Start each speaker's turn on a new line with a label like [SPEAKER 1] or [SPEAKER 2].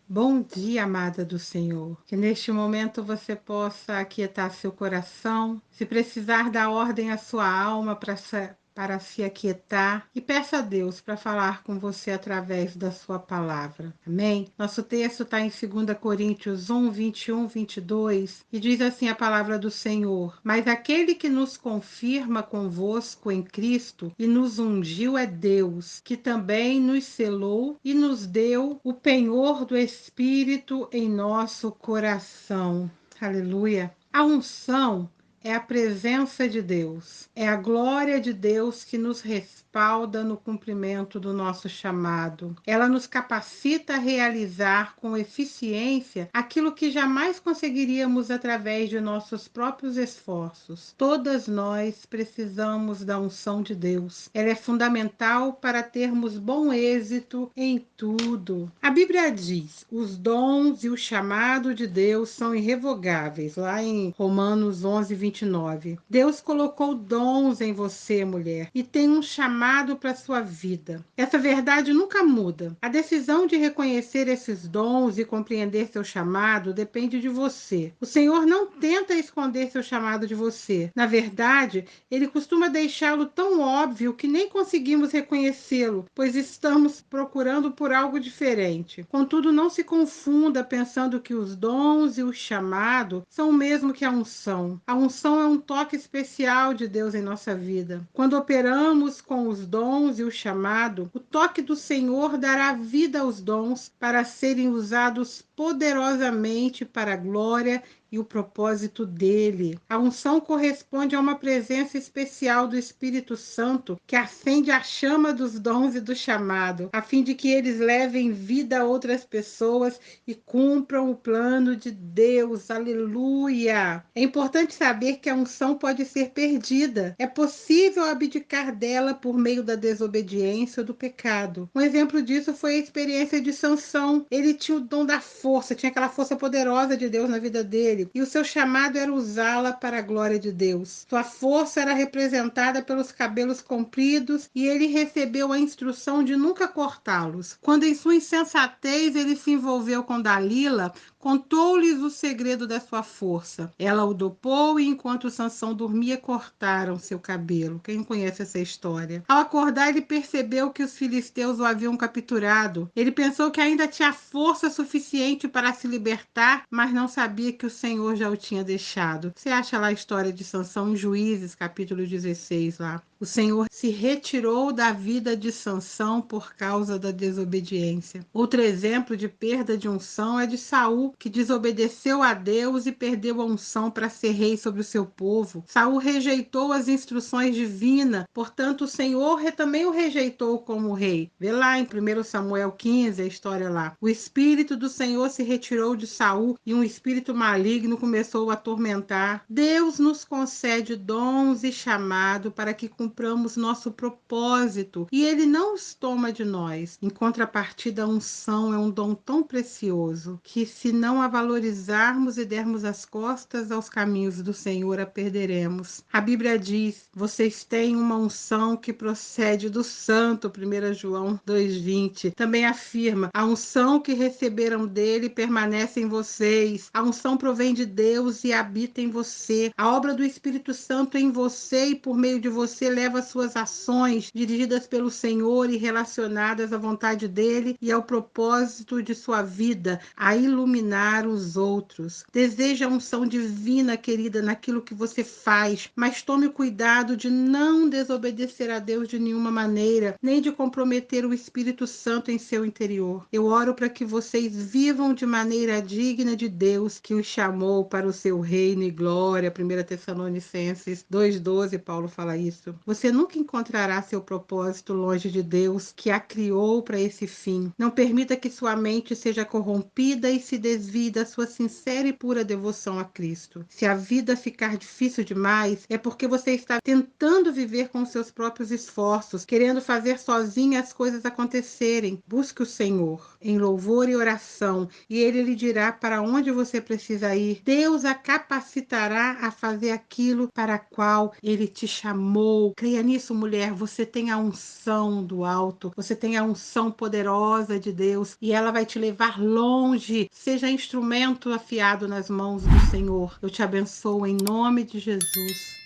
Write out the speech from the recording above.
[SPEAKER 1] Bom dia, amada do Senhor. Que neste momento você possa aquietar seu coração, se precisar dar ordem à sua alma para se aquietar e peça a Deus para falar com você através da sua palavra. Amém? Nosso texto está em 2 Coríntios 1, 21, 22 e diz assim a palavra do Senhor: Mas aquele que nos confirma convosco em Cristo e nos ungiu é Deus, que também nos selou e nos deu o penhor do Espírito em nosso coração. Aleluia. A unção é a presença de Deus, é a glória de Deus que nos respalda no cumprimento do nosso chamado. Ela nos capacita a realizar com eficiência aquilo que jamais conseguiríamos através de nossos próprios esforços. Todas nós precisamos da unção de Deus. Ela é fundamental para termos bom êxito em tudo. A Bíblia diz: os dons e o chamado de Deus são irrevogáveis, lá em Romanos 11, 29. Deus colocou dons em você, mulher, e tem um chamado para sua vida. Essa verdade nunca muda. A decisão de reconhecer esses dons e compreender seu chamado depende de você. O Senhor não tenta esconder seu chamado de você. Na verdade, ele costuma deixá-lo tão óbvio que nem conseguimos reconhecê-lo, pois estamos procurando por algo diferente. Contudo, não se confunda pensando que os dons e o chamado são o mesmo que a unção. A unção é um toque especial de Deus em nossa vida. Quando operamos com os dons e o chamado, o toque do Senhor dará vida aos dons para serem usados poderosamente para a glória e o propósito dele. A unção corresponde a uma presença especial do Espírito Santo que acende a chama dos dons e do chamado, a fim de que eles levem vida a outras pessoas e cumpram o plano de Deus. Aleluia! É importante saber que a unção pode ser perdida. É possível abdicar dela por meio da desobediência ou do pecado. Um exemplo disso foi a experiência de Sansão. Ele tinha o dom da força, tinha aquela força poderosa de Deus na vida dele, e o seu chamado era usá-la para a glória de Deus. Sua força era representada pelos cabelos compridos e ele recebeu a instrução de nunca cortá-los. Quando em sua insensatez ele se envolveu com Dalila, contou-lhes o segredo da sua força. Ela o dopou e enquanto Sansão dormia, cortaram seu cabelo. Quem conhece essa história? Ao acordar, ele percebeu que os filisteus o haviam capturado. Ele pensou que ainda tinha força suficiente para se libertar, mas não sabia que o Senhor já o tinha deixado. Você acha lá a história de Sansão em Juízes, capítulo 16, lá. O Senhor se retirou da vida de Sansão por causa da desobediência. Outro exemplo de perda de unção é de Saul, que desobedeceu a Deus e perdeu a unção para ser rei sobre o seu povo. Saul rejeitou as instruções divinas, portanto o Senhor também o rejeitou como rei. Vê lá em 1 Samuel 15 a história lá. O Espírito do Senhor se retirou de Saul e um espírito maligno começou a atormentar. Deus nos concede dons e chamado para que cumpramos nosso propósito e ele não os toma de nós. Em contrapartida, a unção é um dom tão precioso que, se não a valorizarmos e dermos as costas aos caminhos do Senhor, a perderemos. A Bíblia diz: vocês têm uma unção que procede do Santo, 1 João 2,20. Também afirma: a unção que receberam dele permanece em vocês. A unção provém de Deus e habita em você. A obra do Espírito Santo em você e por meio de você leva as suas ações dirigidas pelo Senhor e relacionadas à vontade dele e ao propósito de sua vida, a iluminar os outros. Deseja a unção divina, querida, naquilo que você faz, mas tome cuidado de não desobedecer a Deus de nenhuma maneira, nem de comprometer o Espírito Santo em seu interior. Eu oro para que vocês vivam de maneira digna de Deus, que os chamou para o seu reino e glória. 1 Tessalonicenses 2,12, Paulo fala isso. Você nunca encontrará seu propósito longe de Deus, que a criou para esse fim. Não permita que sua mente seja corrompida e se desvie da sua sincera e pura devoção a Cristo. Se a vida ficar difícil demais, é porque você está tentando viver com seus próprios esforços, querendo fazer sozinha as coisas acontecerem. Busque o Senhor em louvor e oração, e Ele lhe dirá para onde você precisa ir. Deus a capacitará a fazer aquilo para a qual Ele te chamou. Creia nisso, mulher. Você tem a unção do alto, você tem a unção poderosa de Deus e ela vai te levar longe. Seja instrumento afiado nas mãos do Senhor. Eu te abençoo em nome de Jesus.